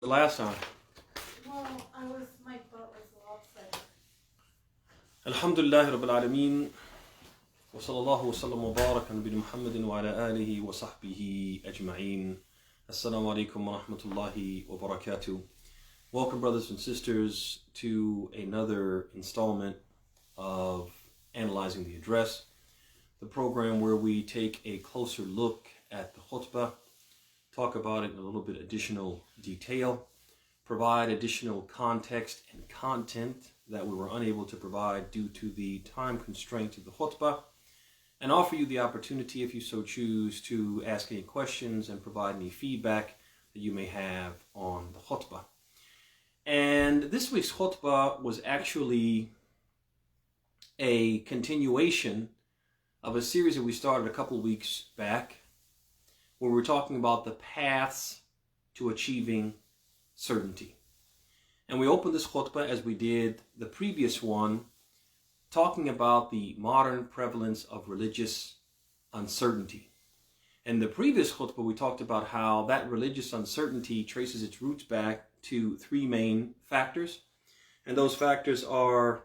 last time? Well, my butt was a lot sick. Alhamdulillah Rabbil Alameen. Wa sallallahu wa sallam wa barak ala nabiyina Muhammadin wa ala alihi wa sahbihi ajma'een. Assalamu alaikum wa rahmatullahi wa barakatuh. Welcome, brothers and sisters, to another installment of Analyzing the Address, the program where we take a closer look at the khutbah, talk about it in a little bit additional detail, provide additional context and content that we were unable to provide due to the time constraint of the khutbah, and offer you the opportunity, if you so choose, to ask any questions and provide any feedback that you may have on the khutbah. And this week's khutbah was actually a continuation of a series that we started a couple of weeks back, where we're talking about the paths to achieving certainty. And we opened this khutbah, as we did the previous one, talking about the modern prevalence of religious uncertainty. In the previous khutbah, we talked about how that religious uncertainty traces its roots back to three main factors. And those factors are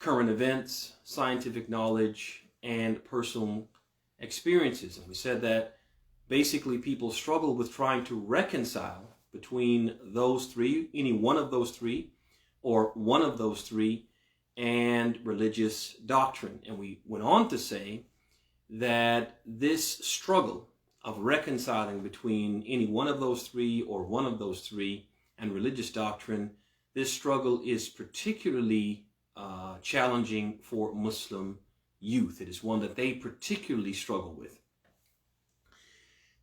current events, scientific knowledge, and personal experiences. And we said that basically people struggle with trying to reconcile between those three, any one of those three, or one of those three, and religious doctrine. And we went on to say that this struggle of reconciling between any one of those three or one of those three and religious doctrine, this struggle is particularly challenging for Muslim youth. It is one that they particularly struggle with.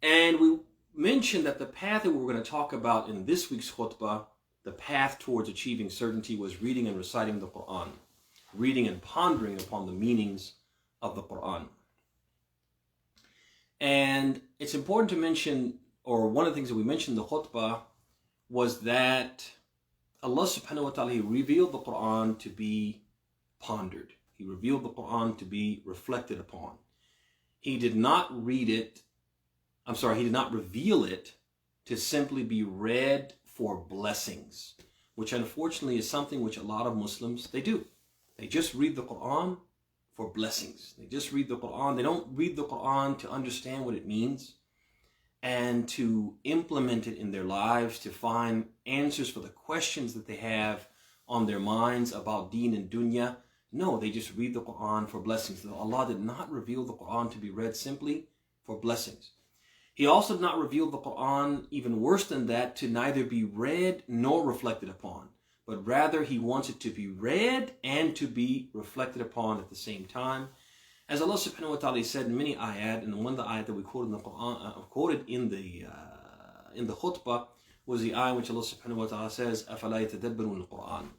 And we mentioned that the path that we were going to talk about in this week's khutbah, the path towards achieving certainty, was reading and reciting the Qur'an, reading and pondering upon the meanings of the Qur'an. And it's important to mention, or one of the things that we mentioned in the khutbah, was that Allah subhanahu wa ta'ala, He revealed the Qur'an to be pondered. He revealed the Qur'an to be reflected upon. He did not reveal it to simply be read for blessings, which unfortunately is something which a lot of Muslims, they do. They just read the Qur'an for blessings. They just read the Qur'an. They don't read the Qur'an to understand what it means and to implement it in their lives, to find answers for the questions that they have on their minds about deen and dunya. No, they just read the Qur'an for blessings. Allah did not reveal the Qur'an to be read simply for blessings. He also did not reveal the Qur'an, even worse than that, to neither be read nor reflected upon, but rather He wants it to be read and to be reflected upon at the same time. As Allah subhanahu wa ta'ala said in many ayat, and one of the ayat that we quoted in the Qur'an, quoted in the khutbah, was the ayah which Allah subhanahu wa ta'ala says, أَفَلَا يَتَدَبَّرُونَ الْقُرْآنَ.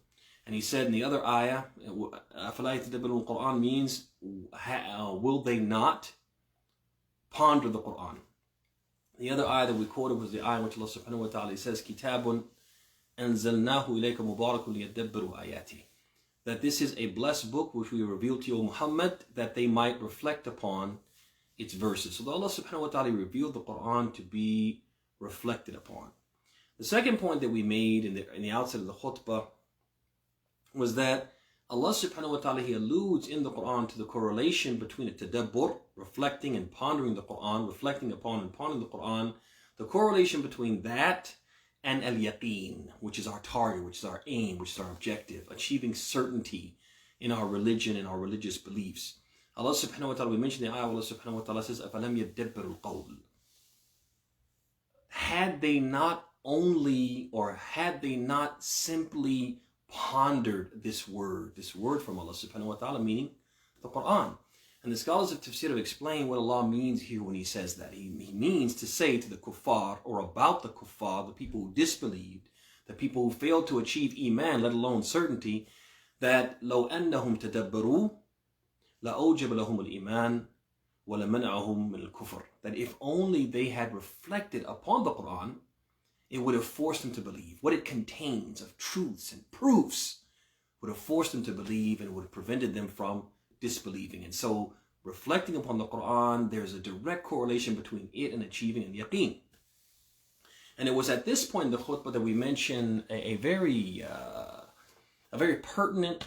And He said in the other ayah, أَفَلَا يَتَدَبَّرُونَ الْقُرْآنَ means, will they not ponder the Qur'an? The other ayah that we quoted was the ayah in which Allah subhanahu wa ta'ala says, كِتَابٌ أَنزَلْنَاهُ إِلَيْكَ مُبَارَكٌ لِيَدَّبَّرُوا آيَاتِهِ. That this is a blessed book which we revealed to you, O Muhammad, that they might reflect upon its verses. So Allah subhanahu wa ta'ala revealed the Qur'an to be reflected upon. The second point that we made in the outset of the khutbah was that Allah subhanahu wa ta'ala, He alludes in the Qur'an to the correlation between a tadabbur, reflecting and pondering the Qur'an, reflecting upon and pondering the Qur'an, the correlation between that and al-yaqeen, which is our target, which is our aim, which is our objective, achieving certainty in our religion and our religious beliefs. Allah subhanahu wa ta'ala, we mentioned the ayah, Allah subhanahu wa ta'ala says, أَفَلَمْ يَدَّبَّرُوا الْقَوْلِ. Had they not simply pondered this word from Allah subhanahu wa ta'ala, meaning the Qur'an. And the scholars of tafsir have explained what Allah means here when He says that. He means to say to the kuffar, or about the kuffar, the people who disbelieved, the people who failed to achieve iman, let alone certainty, that لَوْ أَنَّهُمْ تَدَبَّرُوا لَأَوْجَبَ لَهُمُ الْإِيمَانِ وَلَمَنَعَهُمْ مِنَ الْكُفْرِ. That if only they had reflected upon the Qur'an, it would have forced them to believe. What it contains of truths and proofs would have forced them to believe, and would have prevented them from disbelieving. And so reflecting upon the Qur'an, there's a direct correlation between it and achieving al-yaqeen. And it was at this point in the khutbah that we mentioned a very pertinent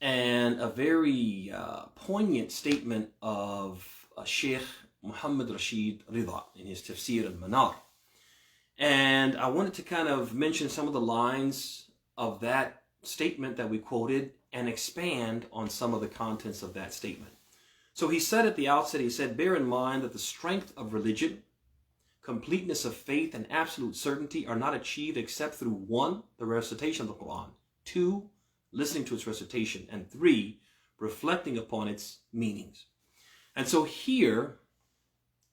and a very poignant statement of Sheikh Muhammad Rashid Rida in his Tafsir al-Manar. And I wanted to kind of mention some of the lines of that statement that we quoted and expand on some of the contents of that statement. So he said at the outset, he said, bear in mind that the strength of religion, completeness of faith, and absolute certainty are not achieved except through 1, the recitation of the Qur'an, 2, listening to its recitation, and 3, reflecting upon its meanings. And so here,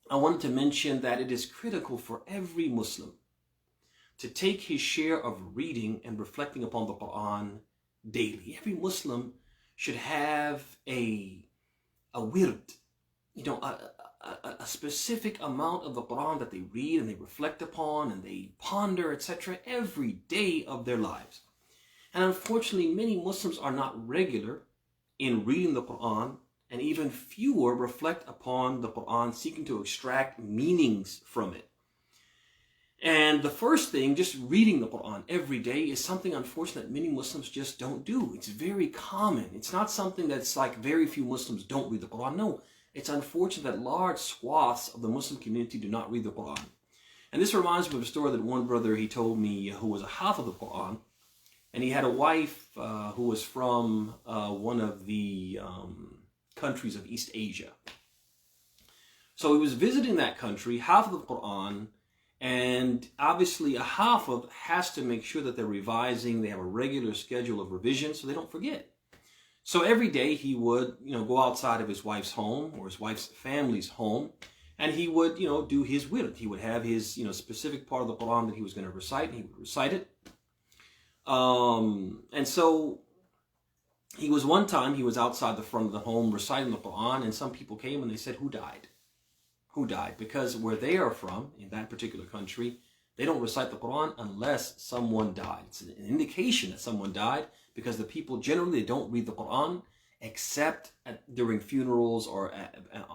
I wanted to mention that it is critical for every Muslim to take his share of reading and reflecting upon the Qur'an daily. Every Muslim should have a wird, a specific amount of the Qur'an that they read and they reflect upon and they ponder, etc., every day of their lives. And unfortunately, many Muslims are not regular in reading the Qur'an, and even fewer reflect upon the Qur'an, seeking to extract meanings from it. And the first thing, just reading the Qur'an every day, is something unfortunate that many Muslims just don't do. It's very common. It's not something that's like very few Muslims don't read the Qur'an. No, it's unfortunate that large swaths of the Muslim community do not read the Qur'an. And this reminds me of a story that one brother, he told me, who was a hafiz of the Qur'an, and he had a wife who was from one of the countries of East Asia. So he was visiting that country, hafiz of the Qur'an, and obviously a hafiz has to make sure that they're revising, they have a regular schedule of revision so they don't forget. So every day he would, go outside of his wife's home or his wife's family's home, and he would, do his wird. He would have his, specific part of the Qur'an that he was going to recite, and he would recite it. And so he was outside the front of the home reciting the Qur'an, and some people came and they said, who died? Who died? Because where they are from, in that particular country, they don't recite the Qur'an unless someone died. It's an indication that someone died, because the people generally don't read the Qur'an except during funerals or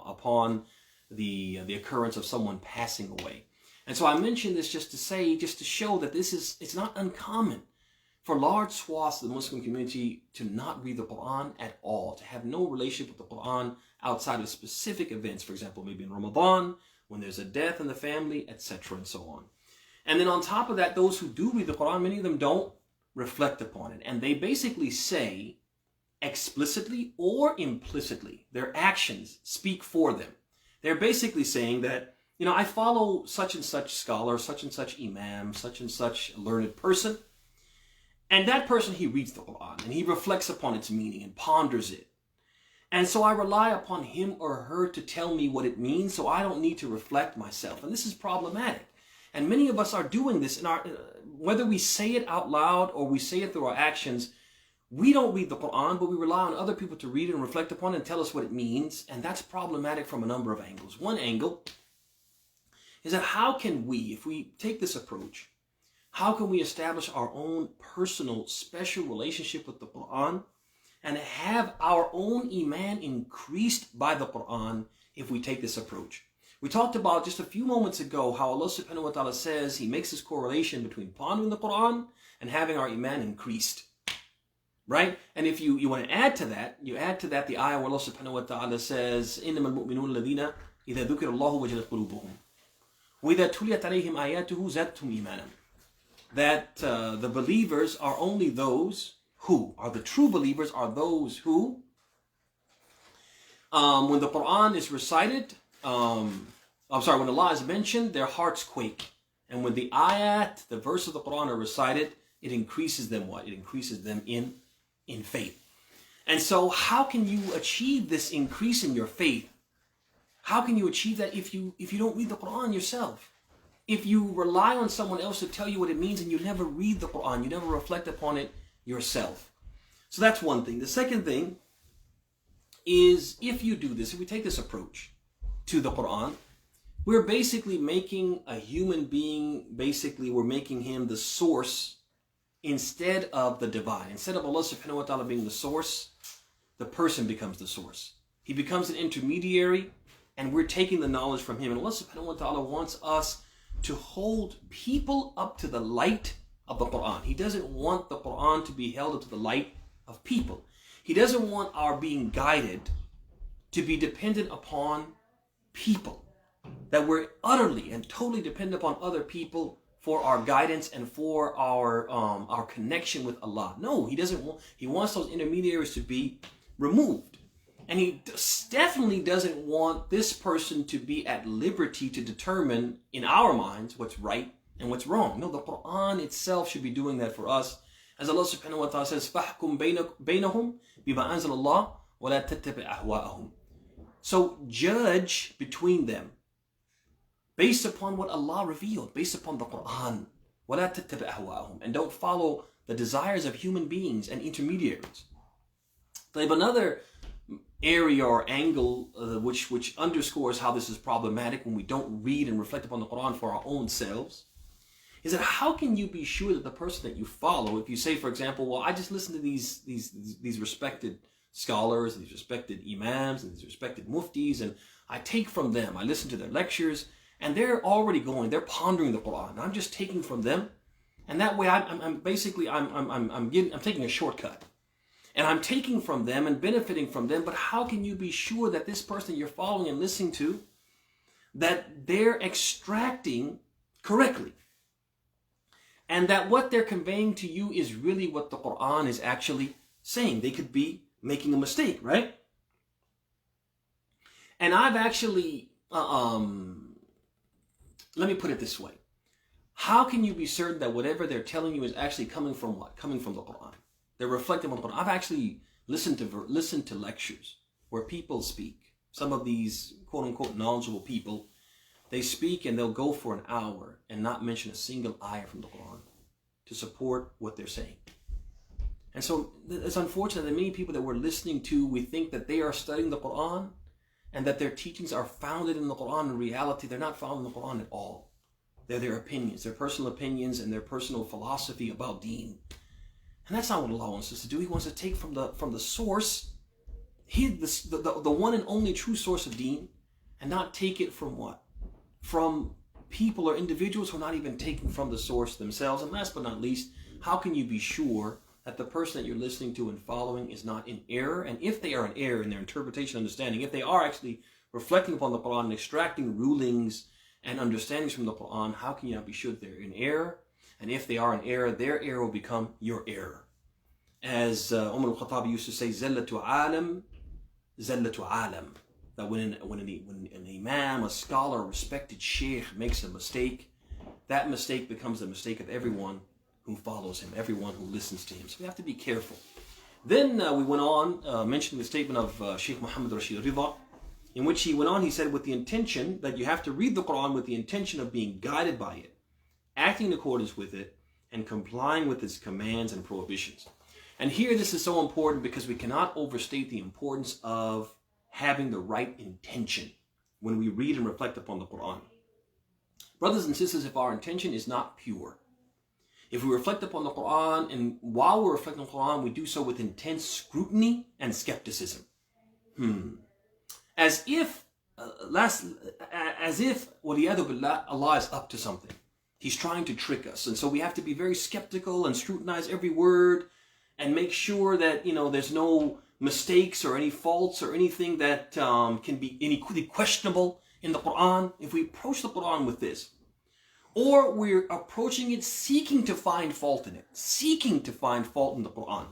upon the occurrence of someone passing away. And so I mention this just to show that it's not uncommon for large swaths of the Muslim community to not read the Qur'an at all, to have no relationship with the Qur'an outside of specific events, for example, maybe in Ramadan, when there's a death in the family, etc., and so on. And then on top of that, those who do read the Qur'an, many of them don't reflect upon it. And they basically say, explicitly or implicitly, their actions speak for them. They're basically saying that, I follow such and such scholar, such and such imam, such and such learned person, and that person, he reads the Qur'an and he reflects upon its meaning and ponders it. And so I rely upon him or her to tell me what it means, so I don't need to reflect myself. And this is problematic. And many of us are doing this in whether we say it out loud or we say it through our actions. We don't read the Qur'an, but we rely on other people to read it and reflect upon it and tell us what it means. And that's problematic from a number of angles. One angle is that how can we, if we take this approach, how can we establish our own personal, special relationship with the Qur'an and have our own iman increased by the Qur'an if we take this approach? We talked about just a few moments ago how Allah subhanahu wa ta'ala says He makes this correlation between pondering the Qur'an and having our iman increased. Right? And if you want to add to that, the ayah where Allah subhanahu wa ta'ala says, إِنَّمَا الْمُؤْمِنُونَ الَّذِينَ إِذَا ذُكِرَ اللَّهُ وَجَلَتْ قُلُوبُهُم وَإِذَا تُلِيَتْ عَلَيْهِمْ آيَاتُهُ زَادَتْهُمْ إِيمَانًا. That the believers are only those who are the true believers, are those who, when the Qur'an is recited, when Allah is mentioned, their hearts quake. And when the ayat, the verse of the Qur'an are recited, it increases them what? It increases them in faith. And so how can you achieve this increase in your faith? How can you achieve that if you don't read the Qur'an yourself? If you rely on someone else to tell you what it means and you never read the Qur'an, you never reflect upon it yourself. So that's one thing. The second thing is, if you do this, if we take this approach to the Qur'an, we're basically making a human being, we're making him the source instead of the divine. Instead of Allah subhanahu wa ta'ala being the source, the person becomes the source. He becomes an intermediary, and we're taking the knowledge from him. And Allah subhanahu wa ta'ala wants us to hold people up to the light of the Qur'an. He doesn't want the Qur'an to be held up to the light of people. He doesn't want our being guided to be dependent upon people. That we're utterly and totally dependent upon other people for our guidance and for our connection with Allah. No, he doesn't want. He wants those intermediaries to be removed. And he definitely doesn't want this person to be at liberty to determine in our minds what's right and what's wrong. No, the Qur'an itself should be doing that for us. As Allah subhanahu wa ta'ala says, فَحْكُمْ بَيْنَهُمْ بِمَا أَنزَلَ اللَّهُ وَلَا تَتَّبِعْ أَهْوَاءَهُم. So judge between them based upon what Allah revealed, based upon the Qur'an. وَلَا تَتَّبِعْ أَهْوَاءَهُم. And don't follow the desires of human beings and intermediaries. Another area or angle which underscores how this is problematic when we don't read and reflect upon the Qur'an for our own selves is that how can you be sure that the person that you follow, if you say, for example, well, I just listen to these respected scholars, these respected imams, and these respected muftis, and I take from them, I listen to their lectures, and they're already going, they're pondering the Qur'an. I'm just taking from them, and that way I'm taking a shortcut. And I'm taking from them and benefiting from them, but how can you be sure that this person you're following and listening to, that they're extracting correctly? And that what they're conveying to you is really what the Qur'an is actually saying. They could be making a mistake, right? And I've actually, let me put it this way. How can you be certain that whatever they're telling you is actually coming from what? Coming from the Qur'an. They're reflecting on the Qur'an. I've actually listened to lectures where people speak. Some of these quote-unquote knowledgeable people, they speak and they'll go for an hour and not mention a single ayah from the Qur'an to support what they're saying. And so it's unfortunate that many people that we're listening to, we think that they are studying the Qur'an and that their teachings are founded in the Qur'an. In reality, they're not founded in the Qur'an at all. They're their opinions, their personal opinions and their personal philosophy about deen. And that's not what Allah wants us to do. He wants to take from the source, the one and only true source of deen, and not take it from what? From people or individuals who are not even taking from the source themselves. And last but not least, how can you be sure that the person that you're listening to and following is not in error? And if they are in error in their interpretation and understanding, if they are actually reflecting upon the Qur'an and extracting rulings and understandings from the Qur'an, how can you not be sure that they're in error? And if they are in error, their error will become your error. As al-Khattab used to say, zallatu alam, zallatu alam. That when an imam, a scholar, a respected sheikh makes a mistake, that mistake becomes the mistake of everyone who follows him, everyone who listens to him. So we have to be careful. Then we went on, mentioning the statement of Sheikh Muhammad Rashid Ridha, in which he went on, he said, with the intention that you have to read the Qur'an with the intention of being guided by it, acting in accordance with it, and complying with its commands and prohibitions. And here this is so important because we cannot overstate the importance of having the right intention when we read and reflect upon the Qur'an. Brothers and sisters, if our intention is not pure, if we reflect upon the Qur'an, and while we're reflecting on the Qur'an, we do so with intense scrutiny and skepticism. As if, waliyadu billah, Allah is up to something. He's trying to trick us. And so we have to be very skeptical and scrutinize every word and make sure that, there's no mistakes or any faults or anything that can be any questionable in the Qur'an. If we approach the Qur'an with this, or we're approaching it seeking to find fault in it, seeking to find fault in the Qur'an,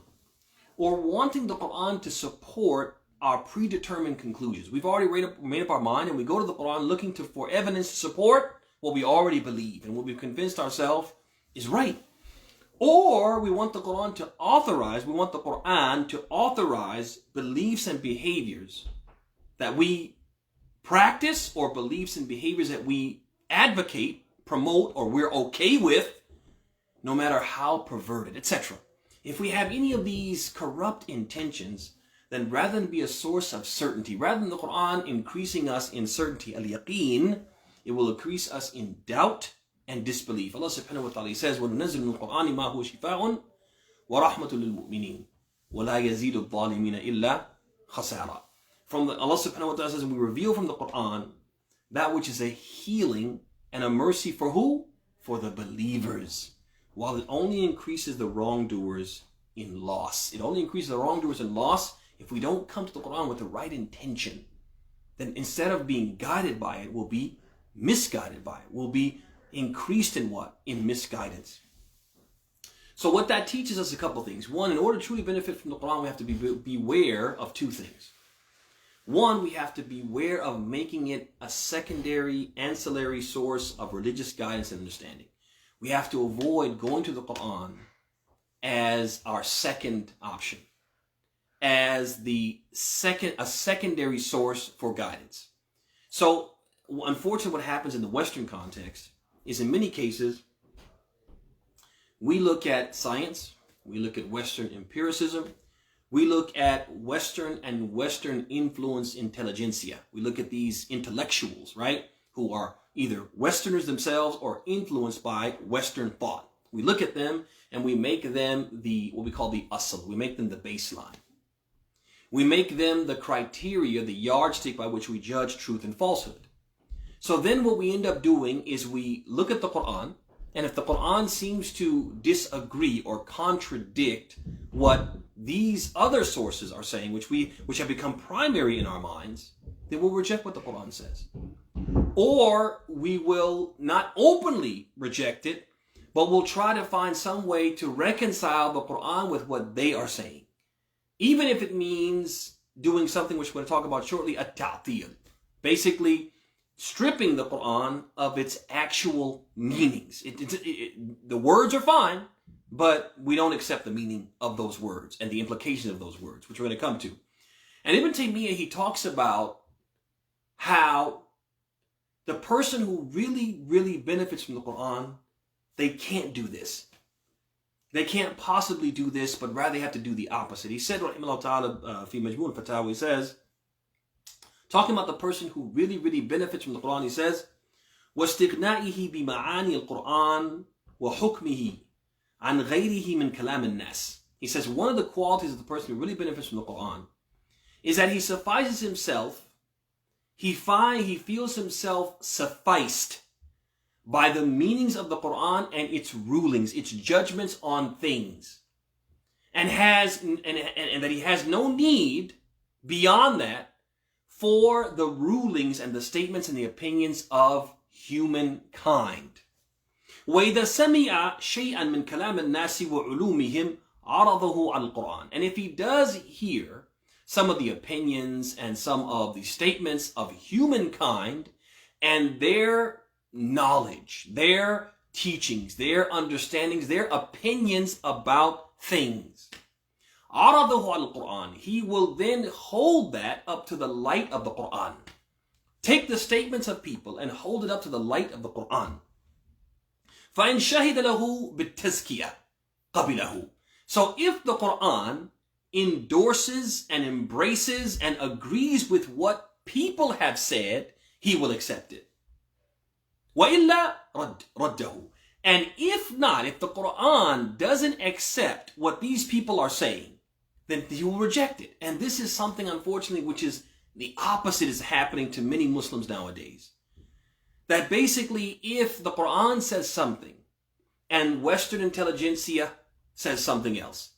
or wanting the Qur'an to support our predetermined conclusions. We've already made up our mind and we go to the Qur'an looking for evidence to support what we already believe and what we've convinced ourselves is right. Or we want the Qur'an to authorize beliefs and behaviors that we practice, or beliefs and behaviors that we advocate, promote, or we're okay with, no matter how perverted, etc. If we have any of these corrupt intentions, then rather than be a source of certainty, rather than the Qur'an increasing us in certainty, al-yaqeen, it will increase us in doubt and disbelief. Allah subhanahu wa ta'ala says, وَنُنَزِّلُ مِنَ الْقُرْآنِ مَا هُوَ شِفَاءٌ وَرَحْمَةٌ لِلْمُؤْمِنِينَ وَلَا يَزِيدُ الظَّالِمِينَ إِلَّا خَسَارًا. Allah subhanahu wa ta'ala says, we reveal from the Qur'an that which is a healing and a mercy for who? For the believers. While it only increases the wrongdoers in loss. It only increases the wrongdoers in loss if we don't come to the Qur'an with the right intention. Then instead of being guided by it, we'll be misguided by it. We'll be increased in what? In misguidance. So what that teaches us a couple things. One, in order to truly benefit from the Qur'an, we have to beware of two things. One, we have to beware of making it a secondary, ancillary source of religious guidance and understanding. We have to avoid going to the Qur'an as our second option, as a secondary source for guidance. So, unfortunately, what happens in the Western context is, in many cases, we look at science, we look at Western empiricism, we look at Western and Western influence intelligentsia. We look at these intellectuals, right, who are either Westerners themselves or influenced by Western thought. We look at them and we make them what we call the asl. We make them the baseline. We make them the criteria, the yardstick by which we judge truth and falsehood. So then what we end up doing is we look at the Qur'an, and if the Qur'an seems to disagree or contradict what these other sources are saying, which have become primary in our minds, then we'll reject what the Qur'an says. Or we will not openly reject it, but we'll try to find some way to reconcile the Qur'an with what they are saying. Even if it means doing something which we're going to talk about shortly, a ta'til. Basically, stripping the Qur'an of its actual meanings. The words are fine, but we don't accept the meaning of those words and the implications of those words, which we're going to come to. And Ibn Taymiyyah, he talks about how the person who really, really benefits from the Qur'an, they can't do this. They can't possibly do this, but rather they have to do the opposite. He said, rahimahullah ta'ala, fi majmu' al-fatawa, he says, talking about the person who really, really benefits from the Qur'an, he says, وَاسْتِغْنَائِهِ بِمَعَانِي الْقُرْآنِ وَحُكْمِهِ عَنْ غَيْرِهِ مِنْ كَلَامِ النَّاسِ. He says one of the qualities of the person who really benefits from the Qur'an is that he suffices himself, he feels himself sufficed by the meanings of the Qur'an and its rulings, its judgments on things. And that he has no need beyond that for the rulings and the statements and the opinions of humankind. وَإِذَا سَمِعَ شَيْئًا مِنْ كَلَامِ النَّاسِ وَعُلُومِهِمْ عَرَضَهُ عَلَى الْقُرْآنِ. And if he does hear some of the opinions and some of the statements of humankind and their knowledge, their teachings, their understandings, their opinions about things, عَرَضَهُ عَلَى الْقُرْآنِ, he will then hold that up to the light of the Qur'an. Take the statements of people and hold it up to the light of the Qur'an. فَإِنْ شَهِدَ لَهُ بِالتَّزْكِيَةِ قَبِلَهُ. So if the Qur'an endorses and embraces and agrees with what people have said, he will accept it. وَإِلَّا رَدَّهُ. And if not, if the Qur'an doesn't accept what these people are saying, then he will reject it. And this is something, unfortunately, which is the opposite is happening to many Muslims nowadays. That basically, if the Qur'an says something and Western intelligentsia says something else,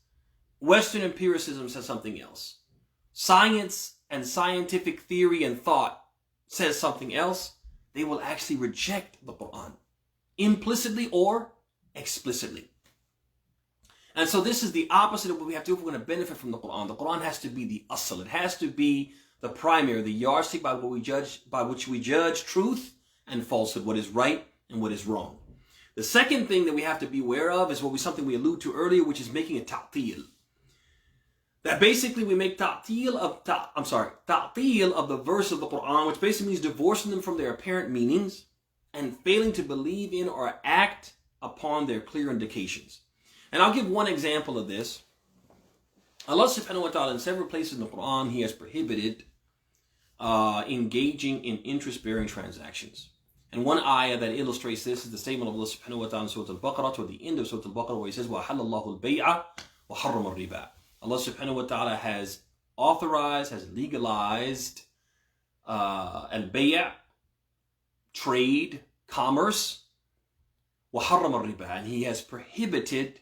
Western empiricism says something else, science and scientific theory and thought says something else, they will actually reject the Qur'an, implicitly or explicitly. And so this is the opposite of what we have to do if we're going to benefit from the Qur'an. The Qur'an has to be the asl. It has to be the primary, the yardstick by which we judge truth and falsehood, what is right and what is wrong. The second thing that we have to be aware of is something we alluded to earlier, which is making a ta'til. That basically we make ta'til of the verse of the Qur'an, which basically means divorcing them from their apparent meanings and failing to believe in or act upon their clear indications. And I'll give one example of this. Allah subhanahu wa ta'ala in several places in the Qur'an, he has prohibited engaging in interest-bearing transactions. And one ayah that illustrates this is the statement of Allah subhanahu wa ta'ala in Surah Al-Baqarah, toward the end of Surah Al-Baqarah, where he says, وَأَحَلَّ اللَّهُ الْبَيْعَ وَحَرَّمَ الرِّبَا. Allah subhanahu wa ta'ala has authorized, has legalized al-bay', trade, commerce, وحرم الربا, and he has prohibited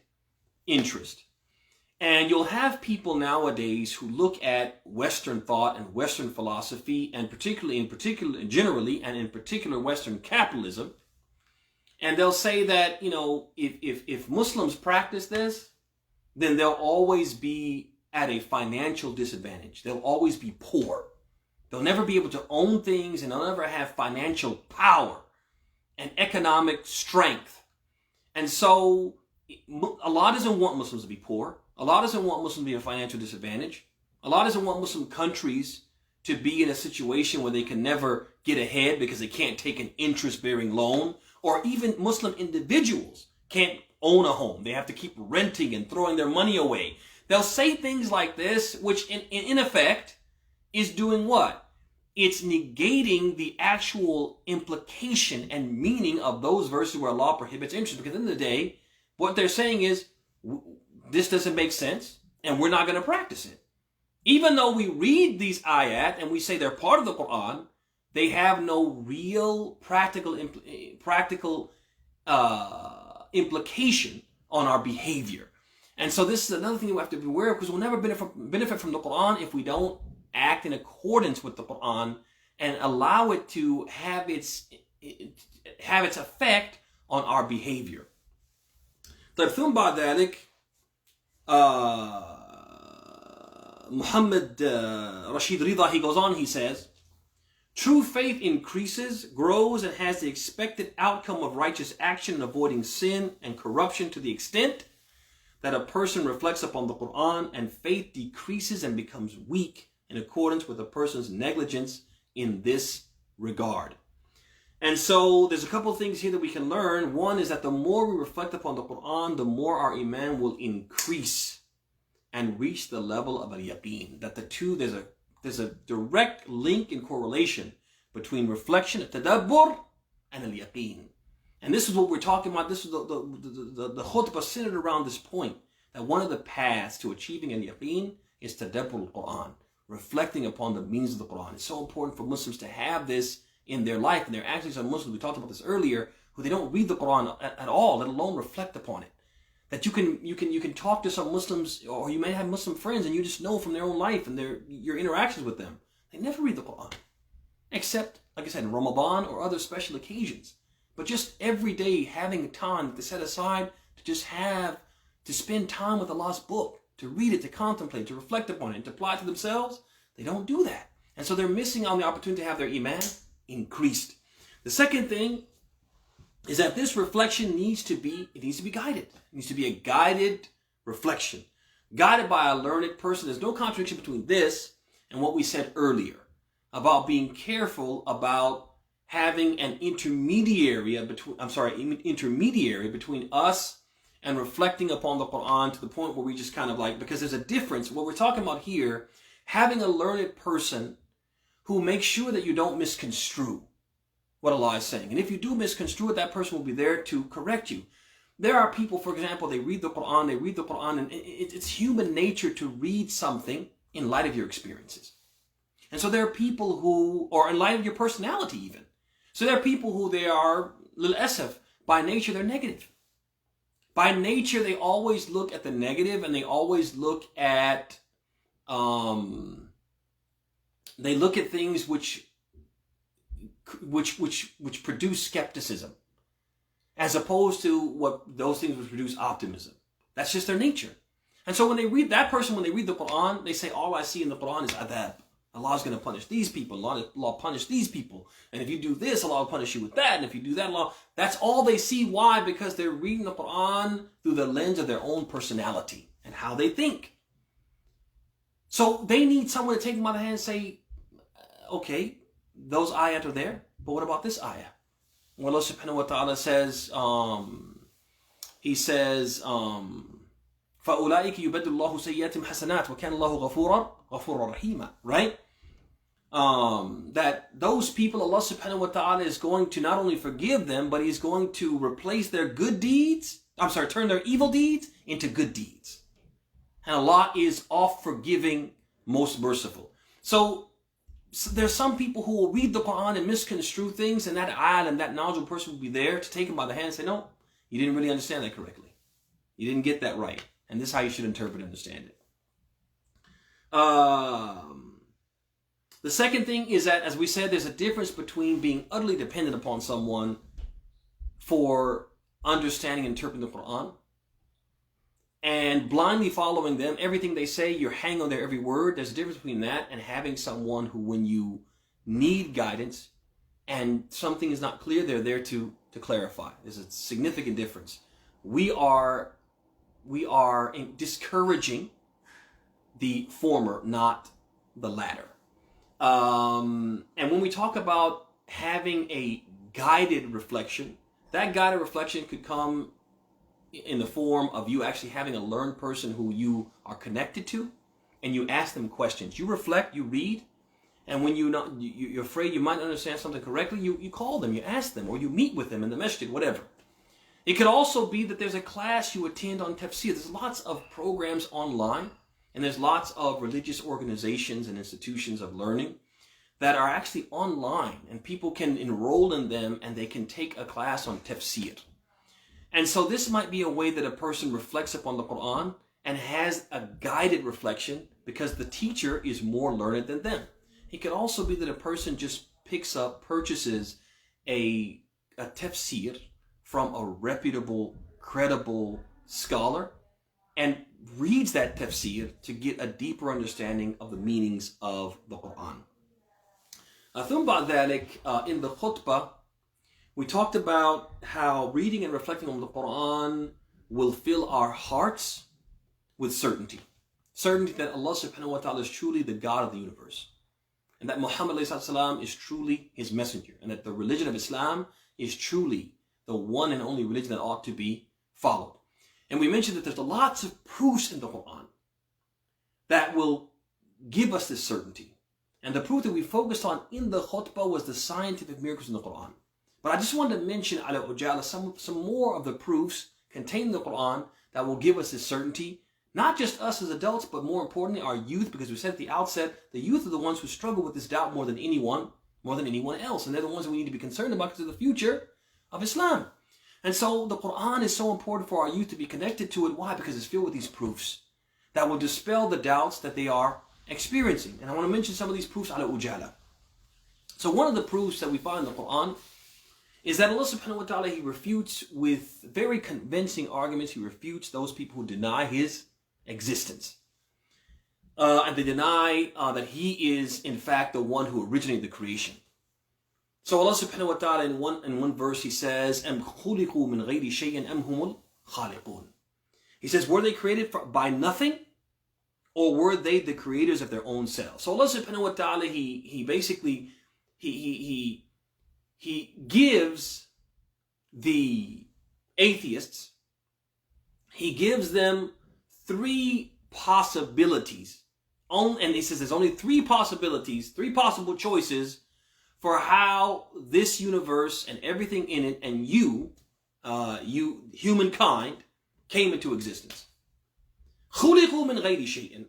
interest. And you'll have people nowadays who look at Western thought and Western philosophy, and generally and in particular Western capitalism, and they'll say that, if Muslims practice this, then they'll always be at a financial disadvantage. They'll always be poor. They'll never be able to own things, and they'll never have financial power and economic strength. And so Allah doesn't want Muslims to be poor. Allah doesn't want Muslims to be at a financial disadvantage. Allah doesn't want Muslim countries to be in a situation where they can never get ahead because they can't take an interest-bearing loan, or even Muslim individuals can't own a home. They have to keep renting and throwing their money away. They'll say things like this, which in effect is doing what? It's negating the actual implication and meaning of those verses where Allah prohibits interest. Because at the end of the day, what they're saying is, this doesn't make sense, and we're not going to practice it. Even though we read these ayat and we say they're part of the Qur'an, they have no real practical implication on our behavior. And so this is another thing we have to be aware of, because we'll never benefit from the Qur'an if we don't act in accordance with the Qur'an and allow it to have its effect on our behavior. ثم بعد ذلك Muhammad Rashid Rida, he goes on, he says, true faith increases, grows, and has the expected outcome of righteous action and avoiding sin and corruption to the extent that a person reflects upon the Qur'an, and faith decreases and becomes weak in accordance with a person's negligence in this regard. And so there's a couple of things here that we can learn. One is that the more we reflect upon the Qur'an, the more our iman will increase and reach the level of al-yaqeen. That the two, there's a direct link and correlation between reflection, tadabbur, and al-yaqeen. And this is what we're talking about. This is the khutbah centered around this point, that one of the paths to achieving al-yaqeen is tadabbur al-Qur'an, reflecting upon the meanings of the Qur'an. It's so important for Muslims to have this in their life. And there are actually some Muslims, we talked about this earlier, who they don't read the Qur'an at all, let alone reflect upon it. That you can talk to some Muslims, or you may have Muslim friends, and you just know from their own life and your interactions with them, they never read the Qur'an, except, like I said, in Ramadan or other special occasions. But just every day having time to set aside to spend time with Allah's book, to read it, to contemplate, to reflect upon it, and to apply it to themselves, they don't do that. And so they're missing on the opportunity to have their iman increased. The second thing is that this reflection needs to be guided. It needs to be a guided reflection, guided by a learned person. There's no contradiction between this and what we said earlier about being careful about having an intermediary between us and reflecting upon the Qur'an, to the point where we just kind of because there's a difference. What we're talking about here, having a learned person who makes sure that you don't misconstrue what Allah is saying. And if you do misconstrue it, that person will be there to correct you. There are people, for example, they read the Qur'an, and it's human nature to read something in light of your experiences. And so there are people who, or in light of your personality even. So there are people who they are, lil-asaf, by nature they're negative. By nature they always look at the negative, and they always look at, they look at things which produce skepticism, as opposed to what those things which produce optimism. That's just their nature. And so when they read the Qur'an, they say, all I see in the Qur'an is adab. Allah's going to punish these people. Allah punish these people. And if you do this, Allah will punish you with that. And if you do that, Allah... That's all they see. Why? Because they're reading the Qur'an through the lens of their own personality and how they think. So they need someone to take them by the hand and say, okay, those ayat are there, but what about this ayah? Well, Allah subhanahu wa ta'ala says, He says, فَأُولَٰئِكَ يُبَدِّلُ اللَّهُ سَيِّئَاتِهِمْ حَسَنَاتٍ وَكَانَ اللَّهُ غَفُورًا رَحِيمًا. Right? That those people, Allah subhanahu wa ta'ala is going to not only forgive them, but He's going to replace their good deeds, turn their evil deeds into good deeds. And Allah is oft forgiving, most merciful. So there's some people who will read the Quran and misconstrue things, and that alim, that knowledgeable person will be there to take him by the hand and say, no, you didn't really understand that correctly. You didn't get that right. And this is how you should interpret and understand it. The second thing is that, as we said, there's a difference between being utterly dependent upon someone for understanding and interpreting the Quran and blindly following them. Everything they say, you're hanging on their every word. There's a difference between that and having someone who, when you need guidance and something is not clear, they're there to clarify. There's a significant difference. We are discouraging the former, not the latter. And when we talk about having a guided reflection, that guided reflection could come in the form of you actually having a learned person who you are connected to, and you ask them questions. You reflect, you read, and when you're afraid you might not understand something correctly, you call them, you ask them, or you meet with them in the masjid, whatever. It could also be that there's a class you attend on tafsir. There's lots of programs online, and there's lots of religious organizations and institutions of learning that are actually online, and people can enroll in them and they can take a class on tafsir. And so this might be a way that a person reflects upon the Quran and has a guided reflection because the teacher is more learned than them. It could also be that a person just purchases a tafsir from a reputable, credible scholar and reads that tafsir to get a deeper understanding of the meanings of the Quran. ثم بعد ذلك, in the Khutbah, we talked about how reading and reflecting on the Quran will fill our hearts with certainty. Certainty that Allah subhanahu wa ta'ala is truly the God of the universe. And that Muhammad is truly his messenger. And that the religion of Islam is truly the one and only religion that ought to be followed. And we mentioned that there's lots of proofs in the Quran that will give us this certainty. And the proof that we focused on in the khutbah was the scientific miracles in the Quran. But I just wanted to mention some more of the proofs contained in the Quran that will give us this certainty. Not just us as adults, but more importantly our youth, because we said at the outset, the youth are the ones who struggle with this doubt more than anyone else. And they're the ones that we need to be concerned about because of the future of Islam. And so the Quran is so important for our youth to be connected to it. Why? Because it's filled with these proofs that will dispel the doubts that they are experiencing. And I want to mention some of these proofs ala ujala. So one of the proofs that we find in the Quran is that Allah subhanahu wa ta'ala, he refutes with very convincing arguments, he refutes those people who deny his existence. And they deny that he is in fact the one who originated the creation. So Allah subhanahu wa ta'ala in one verse he says, أَمْ خُلِقُوا مِنْ غَيْرِ شَيْءٍ أَمْ هُمُ الْخَالِقُونَ. He says, were they created by nothing, or were they the creators of their own selves? So Allah subhanahu wa ta'ala, he basically he gives the atheists, he gives them three possibilities. And he says there's only three possibilities, three possible choices for how this universe and everything in it and you, humankind, came into existence. خُلِقُوا مِنْ غَيْرِ شَيْءٍ.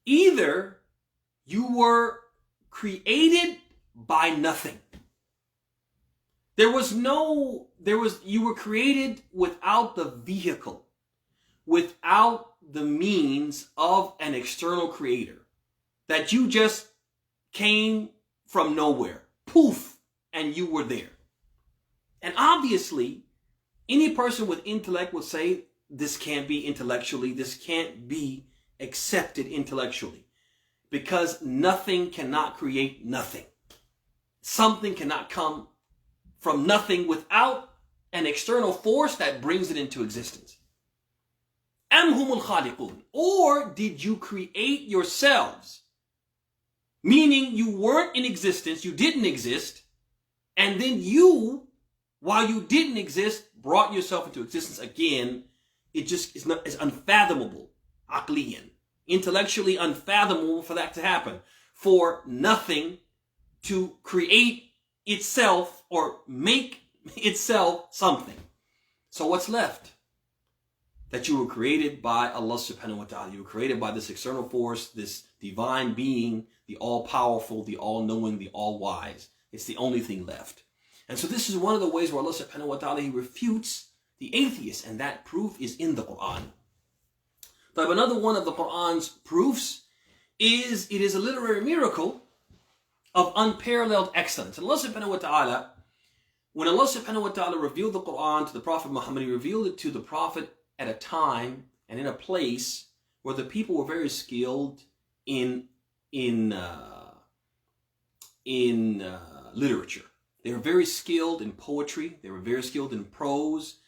Either you were created by nothing. You were created without the vehicle, without the means of an external creator. That you just came from nowhere. Poof, and you were there. And obviously, any person with intellect would say, this can't be intellectually, this can't be accepted intellectually. Because nothing cannot create nothing. Something cannot come from nothing without an external force that brings it into existence. أَمْ هُمُ الْخَالِقُونَ. Or did you create yourselves? Meaning you weren't in existence, you didn't exist, and then you, while you didn't exist, brought yourself into existence again. It just is unfathomable, aqliyan, intellectually unfathomable for that to happen. For nothing to create itself or make itself something. So what's left? that you were created by Allah subhanahu wa ta'ala. You were created by this external force, this divine being, the all-powerful, the all-knowing, the all-wise. It's the only thing left. And so this is one of the ways where Allah subhanahu wa ta'ala, he refutes the atheists, and that proof is in the Qur'an. But another one of the Qur'an's proofs is it is a literary miracle of unparalleled excellence. And Allah subhanahu wa ta'ala, when Allah subhanahu wa ta'ala revealed the Qur'an to the Prophet Muhammad, he revealed it to the Prophet at a time and in a place where the people were very skilled in literature. They were very skilled in poetry. They were very skilled in prose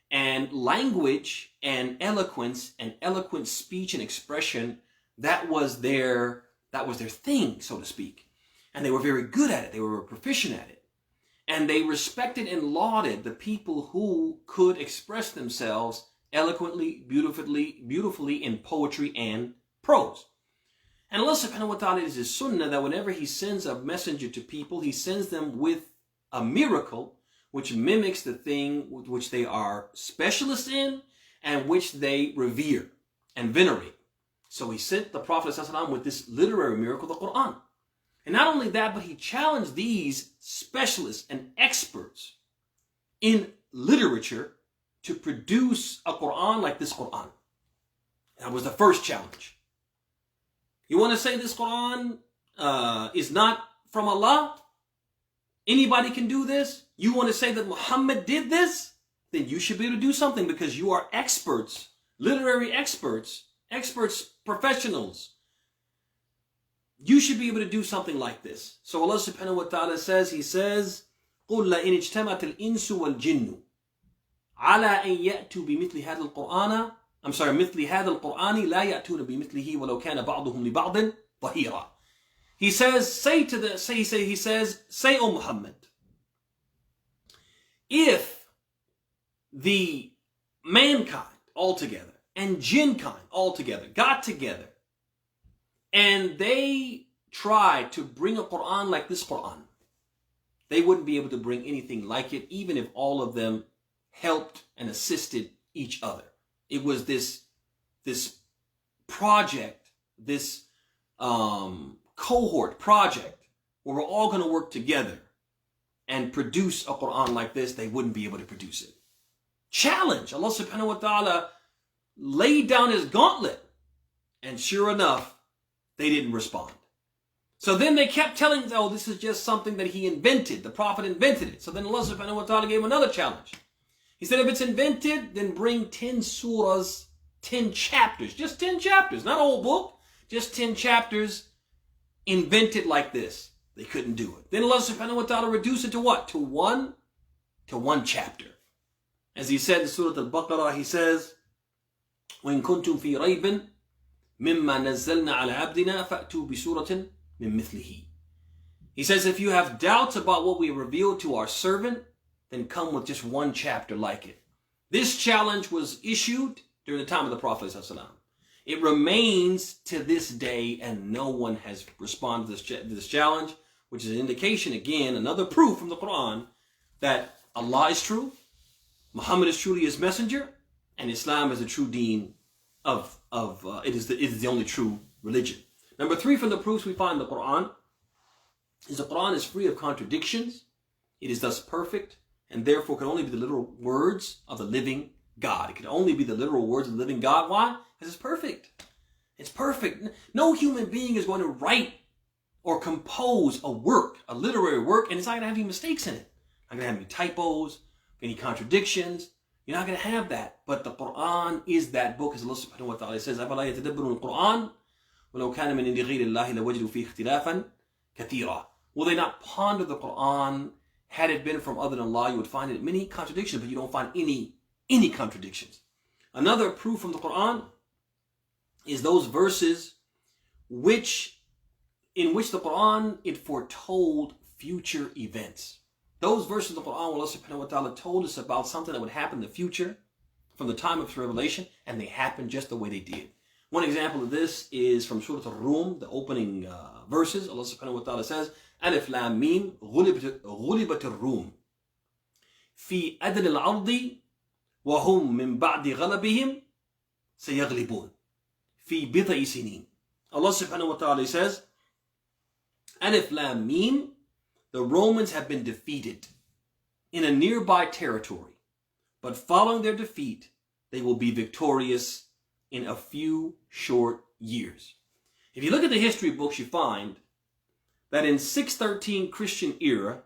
and language and eloquence and eloquent speech and expression. That was their thing, so to speak. And they were very good at it. They were proficient at it. And they respected and lauded the people who could express themselves eloquently, beautifully in poetry and prose. And Allah subhanahu wa ta'ala is his sunnah that whenever he sends a messenger to people, he sends them with a miracle which mimics the thing which they are specialists in and which they revere and venerate. So he sent the Prophet ﷺ with this literary miracle, the Qur'an. And not only that, but he challenged these specialists and experts in literature to produce a Qur'an like this Qur'an. That was the first challenge. You want to say this Qur'an is not from Allah? Anybody can do this? You want to say that Muhammad did this? Then you should be able to do something because you are experts, literary experts, professionals. You should be able to do something like this. So Allah subhanahu wa ta'ala says, he says, قُلْ لَإِنِ اجْتَمَعَتِ الْإِنسُ وَالْجِنُّ عَلَىٰ أَنْ يَأْتُوا بِمِثْلِ هَذَا الْقُرْآنِ مثل هذا القرآن لا يأتون بمثله ولو كان بعضهم لبعض ظهيرا. He says, say, O Muhammad, if the mankind altogether and jinnkind altogether got together and they tried to bring a Qur'an like this Qur'an, they wouldn't be able to bring anything like it, even if all of them helped and assisted each other. It was this project, this cohort project where we're all going to work together and produce a Qur'an like this. They wouldn't be able to produce it. Challenge. Allah subhanahu wa ta'ala laid down his gauntlet, and sure enough, they didn't respond. So then they kept telling, oh, this is just something that he invented. The Prophet invented it. So then Allah subhanahu wa ta'ala gave him another challenge. He said, if it's invented, then bring 10 surahs, 10 chapters, just 10 chapters, not a whole book, just 10 chapters invented like this. They couldn't do it. Then Allah subhanahu wa ta'ala reduced it to what? To one chapter. As he said in Surah Al-Baqarah, he says, وَإِن كُنْتُمْ فِي رَيْبٍ مِمَّا نَزَّلْنَا عَلَى عَبْدِنَا فَأْتُوا بِسُورَةٍ مِّن مِثْلِهِ. He says, if you have doubts about what we revealed to our servant, then come with just one chapter like it. This challenge was issued during the time of the Prophet ﷺ. It remains to this day, and no one has responded to this challenge, which is an indication, again, another proof from the Qur'an that Allah is true, Muhammad is truly his messenger, and Islam is the true deen it is the only true religion. Number 3 from the proofs we find in the Qur'an is the Qur'an is free of contradictions. It is thus perfect, and therefore can only be the literal words of the living God. It can only be the literal words of the living God. Why? Because it's perfect. It's perfect. No human being is going to write or compose a work, a literary work, and it's not going to have any mistakes in it. Not going to have any typos, any contradictions. You're not going to have that. But the Qur'an is that book, as Allah subhanahu wa ta'ala says, أَفَلَا يَتَدَبَّرُونَ الْقُرْآنَ وَلَوْ كَانَ مِنْ عِنْدِ غَيْرِ اللَّهِ لَوَجَدُوا فِيهِ اخْتِلَافًا كَثِيرًا. Will they not ponder the Qur'an? Had it been from other than Allah, you would find it many contradictions, but you don't find any contradictions. Another proof from the Qur'an is those verses in which the Qur'an, it foretold future events. Those verses of the Qur'an, Allah subhanahu wa ta'ala told us about something that would happen in the future from the time of its revelation, and they happened just the way they did. One example of this is from Surah Al-Rum, the opening verses. Allah subhanahu wa ta'ala says, ألف لام ميم غلبت الروم في أدنى الأرض وهم من بعد غلبهم سيغلبون في بضع سنين. Allah subhanahu wa ta'ala says, Alif Lam Mim, the Romans have been defeated in a nearby territory, but following their defeat, they will be victorious in a few short years. If you look at the history books, you find that in 613 Christian era,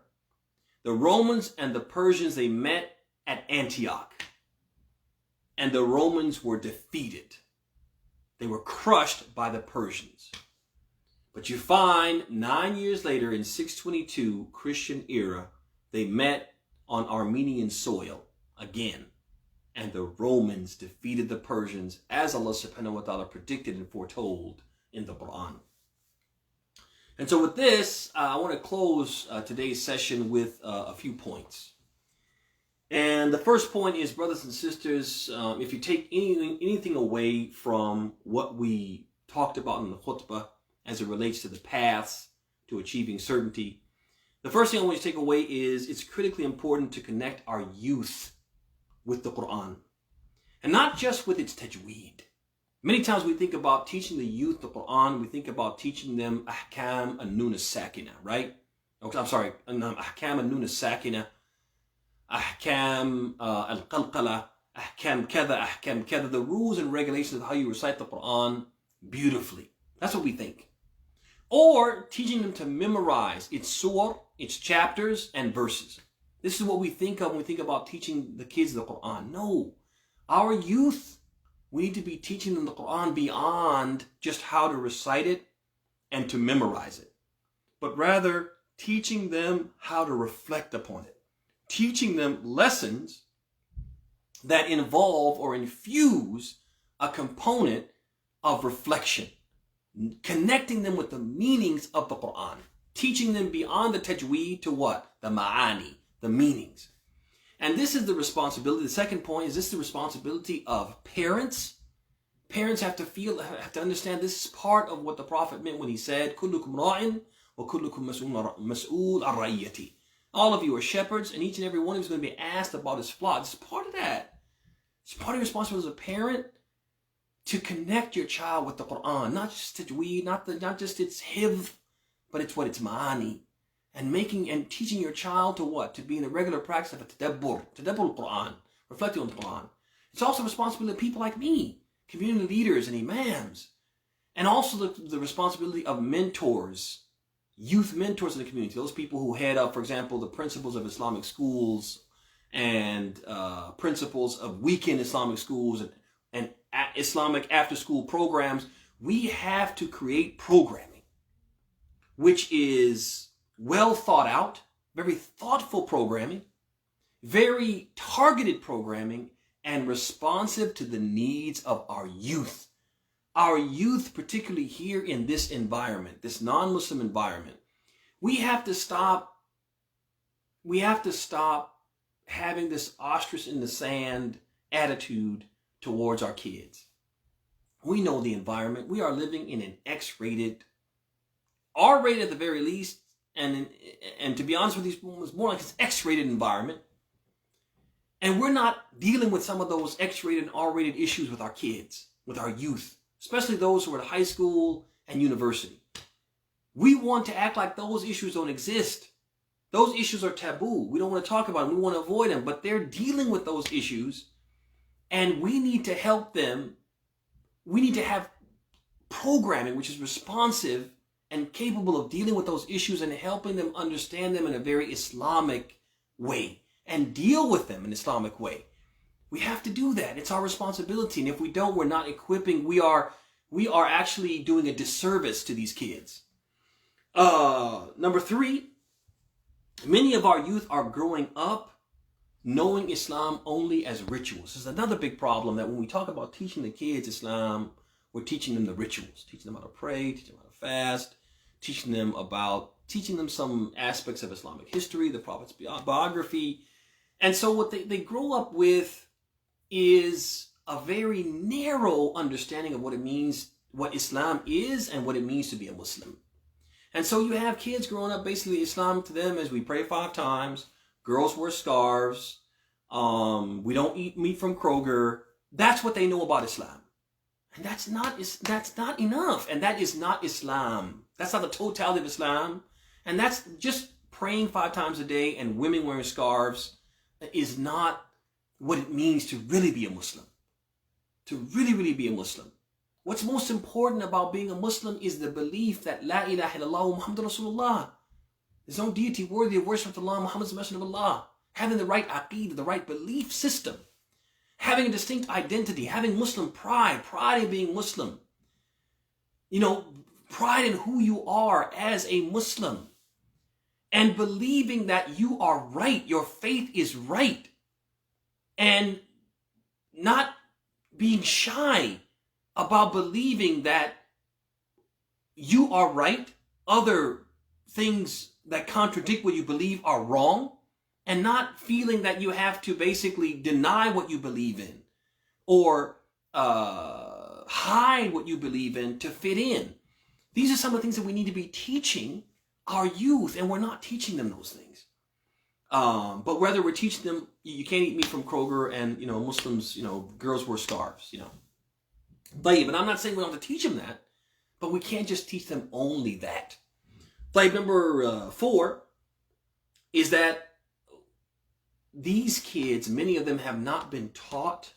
the Romans and the Persians, they met at Antioch, and the Romans were defeated. They were crushed by the Persians. But you find 9 years later in 622 Christian era, they met on Armenian soil again. And the Romans defeated the Persians as Allah subhanahu wa ta'ala predicted and foretold in the Qur'an. And so with this, I want to close today's session with a few points. And the first point is, brothers and sisters, if you take anything away from what we talked about in the Khutbah as it relates to the paths to achieving certainty, the first thing I want you to take away is it's critically important to connect our youth with the Qur'an. And not just with its tajweed. Many times we think about teaching the youth the Qur'an, we think about teaching them ahkam an-nun as-sakina, right? I'm sorry, ahkam an-nun as-sakina, ahkam al-qalqala, ahkam kada, the rules and regulations of how you recite the Qur'an beautifully. That's what we think. Or teaching them to memorize its surah, its chapters, and verses. This is what we think of when we think about teaching the kids the Qur'an. No, our youth, we need to be teaching them the Qur'an beyond just how to recite it and to memorize it, but rather teaching them how to reflect upon it. Teaching them lessons that involve or infuse a component of reflection. Connecting them with the meanings of the Qur'an. Teaching them beyond the tajweed to what? The ma'ani, the meanings. And this is the responsibility. The second point is this is the responsibility of parents. Parents have to understand this is part of what the Prophet meant when he said, كُلُّكُمْ رَاعٍ وَكُلُّكُمْ مَسْؤُولٌ عَنْ رَعِيَّتِهِ. All of you are shepherds, and each and every one of you is going to be asked about his flock. It's part of that. It's part of your responsibility as a parent to connect your child with the Qur'an. Not just tajweed, not just its hifz, but it's what it's ma'ani. And teaching your child to what? To be in the regular practice of a tadabbur al-Qur'an, reflecting on the Qur'an. It's also the responsibility of people like me, community leaders and imams, and also the responsibility of mentors, youth mentors in the community, those people who head up, for example, the principles of Islamic schools and principles of weekend Islamic schools and Islamic after-school programs. We have to create programming which is well thought out, very thoughtful programming, very targeted programming, and responsive to the needs of our youth. Our youth, particularly here in this environment, this non-Muslim environment, we have to stop having this ostrich in the sand attitude towards our kids. We know the environment. We are living in an X-rated, R-rated at the very least, and to be honest with you, it's more like an X-rated environment. And we're not dealing with some of those X-rated and R-rated issues with our kids, with our youth, especially those who are at high school and university. We want to act like those issues don't exist. Those issues are taboo. We don't want to talk about them. We want to avoid them. But they're dealing with those issues, and we need to help them. We need to have programming which is responsive and capable of dealing with those issues and helping them understand them in a very Islamic way and deal with them in an Islamic way. We have to do that. It's our responsibility. And if we don't, we're not equipping. We are actually doing a disservice to these kids. Number 3, many of our youth are growing up knowing Islam only as rituals. This is another big problem, that when we talk about teaching the kids Islam, we're teaching them the rituals, teaching them how to pray, teaching them how to fast, teaching them some aspects of Islamic history, the Prophet's biography. And so what they grow up with is a very narrow understanding of what it means, what Islam is, and what it means to be a Muslim. And so you have kids growing up, basically Islam to them is we pray 5 times, girls wear scarves, we don't eat meat from Kroger. That's what they know about Islam. And that's not enough. And that is not Islam. That's not the totality of Islam. And that's just praying 5 times a day and women wearing scarves is not what it means to really be a Muslim. To really, really be a Muslim. What's most important about being a Muslim is the belief that La ilaha illallah Muhammadur Rasulullah. There's no deity worthy of worship of Allah, Muhammad is the Messenger of Allah. Having the right aqeedah, the right belief system. Having a distinct identity, having Muslim pride in being Muslim. You know, pride in who you are as a Muslim. And believing that you are right, your faith is right. And not being shy about believing that you are right, other things that contradict what you believe are wrong, and not feeling that you have to basically deny what you believe in or hide what you believe in to fit in. These are some of the things that we need to be teaching our youth, and we're not teaching them those things. But whether we're teaching them, you can't eat meat from Kroger, and, you know, Muslims, you know, girls wear scarves, you know. But I'm not saying we don't have to teach them that, but we can't just teach them only that. Number 4 is that these kids, many of them have not been taught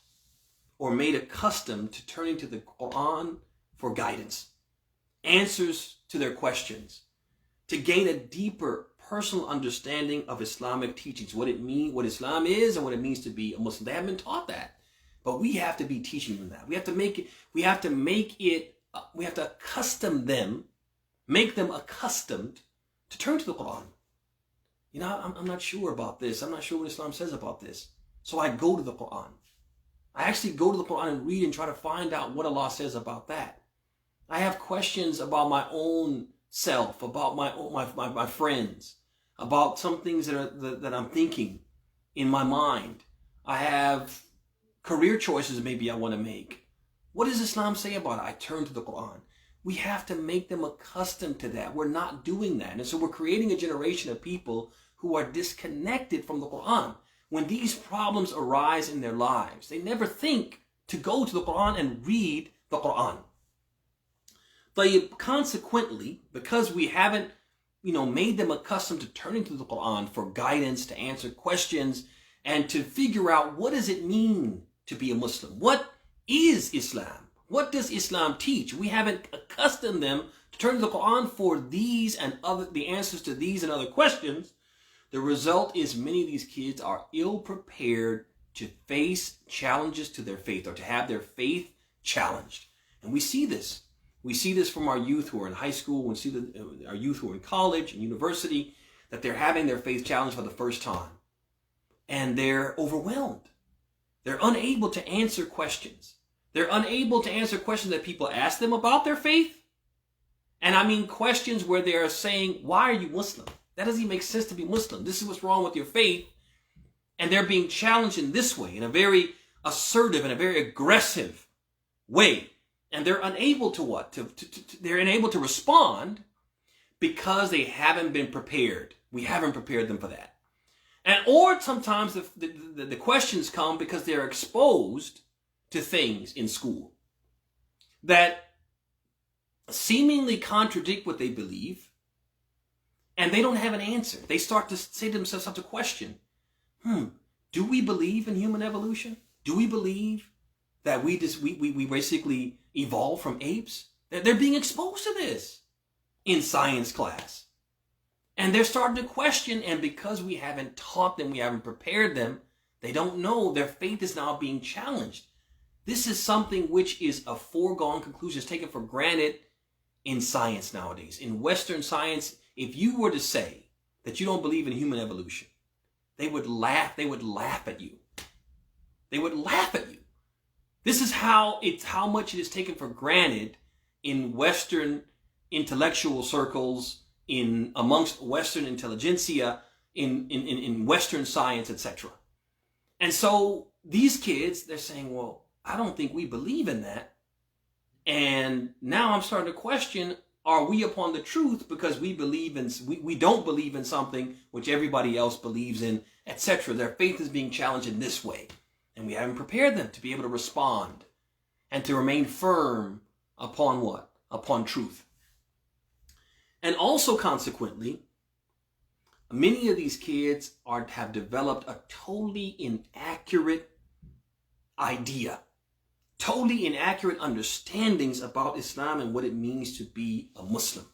or made accustomed to turning to the Qur'an for guidance, answers to their questions, to gain a deeper personal understanding of Islamic teachings, what Islam is and what it means to be a Muslim. They haven't been taught that, but we have to be teaching them that. We have to accustom them, make them accustomed to turn to the Qur'an. You know, I'm not sure about this. I'm not sure what Islam says about this. So I go to the Qur'an. I actually go to the Qur'an and read and try to find out what Allah says about that. I have questions about my own self, about my friends, about some things that I'm thinking in my mind. I have career choices maybe I want to make. What does Islam say about it? I turn to the Qur'an. We have to make them accustomed to that. We're not doing that. And so we're creating a generation of people who are disconnected from the Qur'an. When these problems arise in their lives, they never think to go to the Qur'an and read the Qur'an. But consequently, because we haven't, made them accustomed to turning to the Qur'an for guidance, to answer questions, and to figure out what does it mean to be a Muslim? What is Islam? What does Islam teach? We haven't accustomed them to turn to the Qur'an for these and the answers to these and other questions. The result is many of these kids are ill prepared to face challenges to their faith, or to have their faith challenged. And we see this. We see this from our youth who are in high school. We see our youth who are in college and university, that they're having their faith challenged for the first time. And they're overwhelmed. They're unable to answer questions. They're unable to answer questions that people ask them about their faith. And I mean questions where they're saying, why are you Muslim? That doesn't even make sense to be Muslim. This is what's wrong with your faith. And they're being challenged in this way, in a very assertive and a very aggressive way. And they're unable to they're unable to respond because they haven't been prepared. We haven't prepared them for that. Or sometimes the questions come because they're exposed to things in school that seemingly contradict what they believe, and they don't have an answer. They start to say to themselves such a question. Do we believe in human evolution? Do we believe that we basically evolved from apes? They're being exposed to this in science class. And they're starting to question, and because we haven't taught them, we haven't prepared them, they don't know. Their faith is now being challenged. This is something which is a foregone conclusion. It's taken for granted in science nowadays. In Western science, if you were to say that you don't believe in human evolution, they would laugh. They would laugh at you. They would laugh at you. This is how much it is taken for granted in Western intellectual circles, amongst Western intelligentsia, in Western science, etc. And so these kids, they're saying, well, I don't think we believe in that. And now I'm starting to question, are we upon the truth because we don't believe in something which everybody else believes in, etc. Their faith is being challenged in this way. And we haven't prepared them to be able to respond and to remain firm upon what? Upon truth. And also consequently, many of these kids have developed a totally inaccurate idea, totally inaccurate understandings about Islam and what it means to be a Muslim.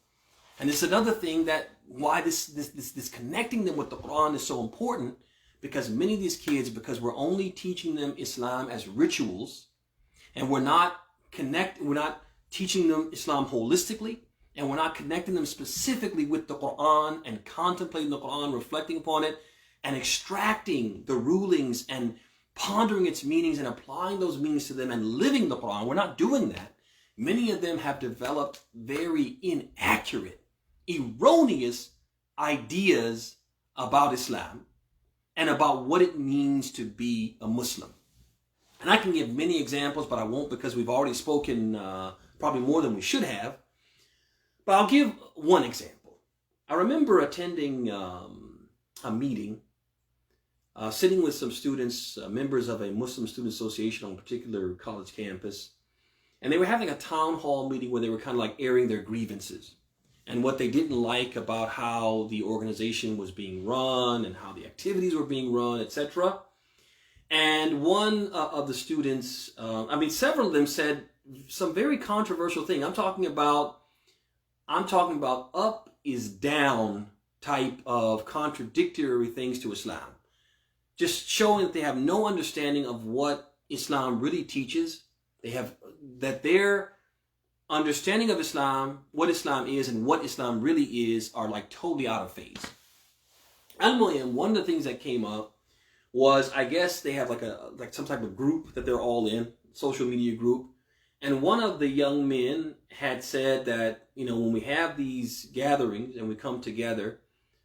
And it's another thing that why this connecting them with the Qur'an is so important, because many of these kids, because we're only teaching them Islam as rituals, and we're not teaching them Islam holistically, and we're not connecting them specifically with the Qur'an and contemplating the Qur'an, reflecting upon it, and extracting the rulings and pondering its meanings and applying those meanings to them and living the Qur'an. We're not doing that. Many of them have developed very inaccurate, erroneous ideas about Islam and about what it means to be a Muslim. And I can give many examples, but I won't, because we've already spoken probably more than we should have. But I'll give one example. I remember attending a meeting, sitting with some students, members of a Muslim Student Association on a particular college campus. And they were having a town hall meeting where they were kind of like airing their grievances and what they didn't like about how the organization was being run and how the activities were being run, etc. And one of the students, several of them said some very controversial thing. I'm talking about up is down type of contradictory things to Islam. Just showing that they have no understanding of what Islam really teaches. That their understanding of Islam, what Islam is and what Islam really is, are like totally out of phase. And one of the things that came up was, I guess they have like some type of group that they're all in, social media group. And one of the young men had said that, when we have these gatherings and we come together,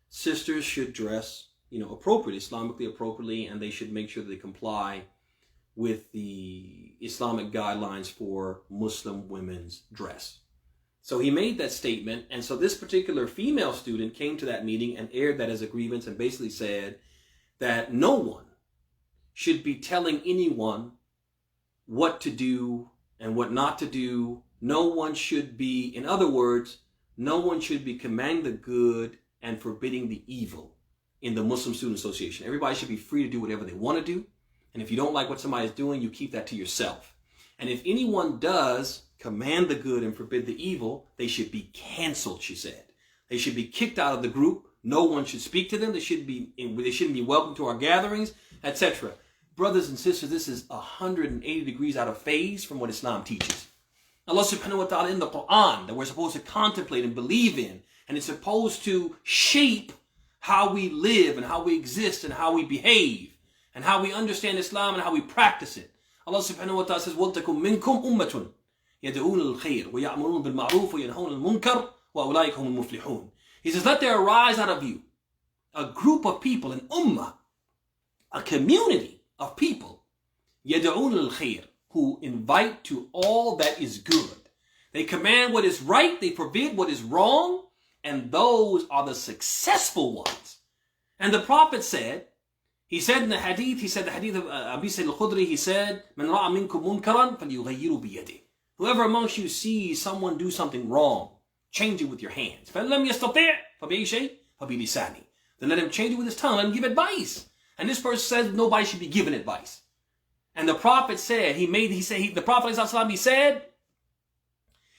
sisters should dress, appropriately, Islamically appropriately, and they should make sure that they comply with the Islamic guidelines for Muslim women's dress. So he made that statement, and so this particular female student came to that meeting and aired that as a grievance and basically said that no one should be telling anyone what to do and what not to do. No one should be, in other words, no one should be commanding the good and forbidding the evil in the Muslim Student Association. Everybody should be free to do whatever they want to do. And if you don't like what somebody is doing, you keep that to yourself. And if anyone does command the good and forbid the evil, they should be canceled, she said. They should be kicked out of the group. No one should speak to them. They shouldn't be welcome to our gatherings, etc. Brothers and sisters, this is 180 degrees out of phase from what Islam teaches. Allah subhanahu wa ta'ala in the Qur'an that we're supposed to contemplate and believe in, and it's supposed to shape how we live and how we exist and how we behave and how we understand Islam and how we practice it. Allah subhanahu wa ta'ala says, وَلْتَكُمْ مِنْكُمْ أُمَّةٌ يَدْعُونَ الْخَيْرَ وَيَأْمُرُونَ بِالْمَعْرُوفِ وَيَنْهَوْنَ الْمُنْكَرَ وَأُولَٰئِكَ هُمُ الْمُفْلِحُونَ. He says, let there arise out of you a group of people, an ummah, a community of people, يَدْعُونَ الْخَيْرَ, who invite to all that is good. They command what is right, they forbid what is wrong, and those are the successful ones. And the Prophet said, he said in the hadith, the hadith of Abi Sayyid al-Khudri, he said, مَنْ رَأَ مِنْكُمْ مُنْكَرًا فَلْيُغَيِّرُ بِيَدِهِ. Whoever amongst you sees someone do something wrong, change it with your hands. فَلَمْ يَسْتَطِعْ فَبِأَيِّ شَيْءٍ فَبِلِسَانِهِ. Then let him change it with his tongue, let him give advice. And this person says nobody should be given advice. And the Prophet said, the Prophet said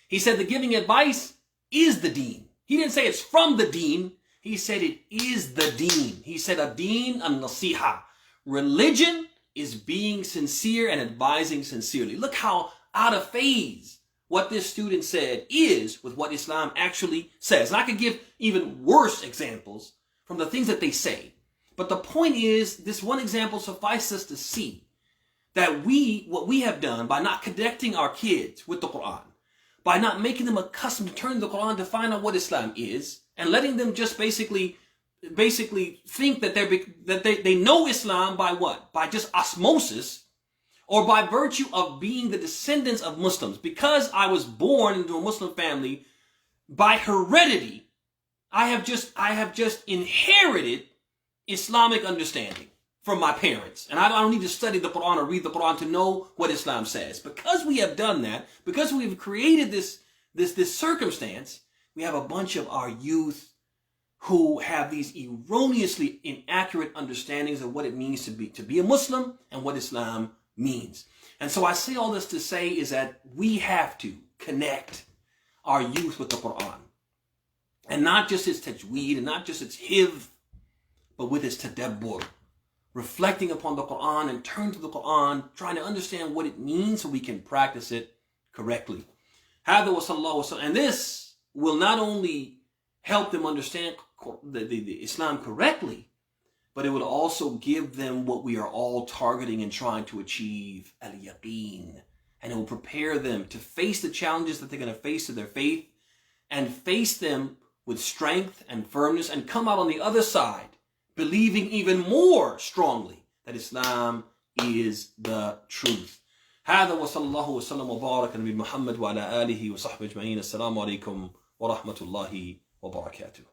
the giving advice is the deen. He didn't say it's from the deen. He said it is the deen. He said ad-deen an-nasiha. Religion is being sincere and advising sincerely. Look how out of phase what this student said is with what Islam actually says. And I could give even worse examples from the things that they say. But the point is, this one example suffices to see that what we have done by not connecting our kids with the Qur'an, by not making them accustomed to turn to the Qur'an to find out what Islam is, and letting them just basically think that they know Islam by what? By just osmosis, or by virtue of being the descendants of Muslims. Because I was born into a Muslim family, by heredity, I have just inherited Islamic understanding from my parents. And I don't need to study the Qur'an or read the Qur'an to know what Islam says. Because we have done that, because we've created this circumstance, we have a bunch of our youth who have these erroneously inaccurate understandings of what it means to be a Muslim and what Islam means. And so I say all this to say is that we have to connect our youth with the Qur'an. And not just its tajweed and not just its hifz, but with its tadabbur. Reflecting upon the Qur'an and turn to the Qur'an, trying to understand what it means so we can practice it correctly. And this will not only help them understand the Islam correctly, but it will also give them what we are all targeting and trying to achieve, al-yaqeen. And it will prepare them to face the challenges that they're going to face to their faith and face them with strength and firmness and come out on the other side believing even more strongly that Islam is the truth. هذا وصلى الله وسلم وبارك على محمد وعلى آله وصحبه أجمعين. السلام عليكم ورحمة الله وبركاته.